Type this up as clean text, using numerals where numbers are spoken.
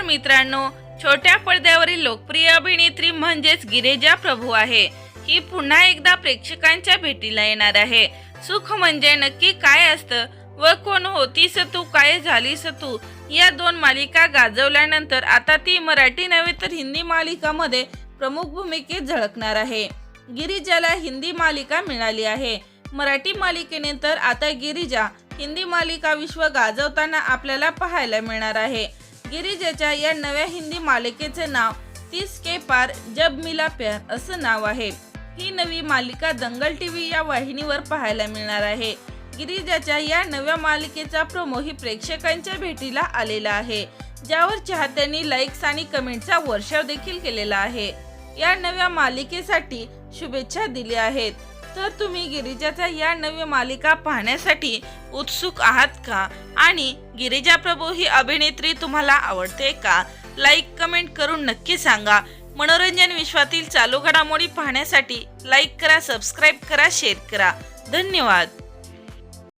मित्रांनो, छोट्या पडद्यावरील लोकप्रिय अभिनेत्री म्हणजेच गिरिजा प्रभू आहे. ही पुन्हा एकदा प्रेक्षकांच्या भेटीला येणार आहे. सुख म्हणजे नक्की काय असतं व कोण होतीस तू, काय झालीस तू या 2 मालिका गाजवल्यानंतर आता ती मराठी नव्हे तर हिंदी मालिकामध्ये प्रमुख भूमिकेत झळकणार आहे. गिरिजाला हिंदी मालिका मिळाली आहे. मराठी मालिकेनंतर आता गिरिजा हिंदी मालिका विश्व गाजवताना आपल्याला पाहायला मिळणार आहे. गिरिजाच्या या नव्या हिंदी मालिकेचे नाव 30 के पार जब मिला प्यार असं नाव आहे. ही नवी मालिका दंगल टीव्ही या वाहिनीवर पाहायला मिळणार आहे. गिरिजाच्या या नव्या मालिकेचा प्रोमो ही प्रेक्षकांच्या भेटीला आलेला आहे, ज्यावर चाहत्यांनी लाईक्स आणि कमेंटचा वर्षाव देखील केलेला आहे. या नव्या मालिकेसाठी शुभेच्छा दिल्या आहेत. तर तुम्ही गिरिजाच्या या नव्या मालिका पाहण्यासाठी उत्सुक आहात का? आणि गिरिजा प्रभू ही अभिनेत्री तुम्हाला आवडते का? लाईक कमेंट करून नक्की सांगा. मनोरंजन विश्वातील चालू घडामोडी पाहण्यासाठी लाईक करा, सबस्क्राईब करा, शेअर करा. धन्यवाद.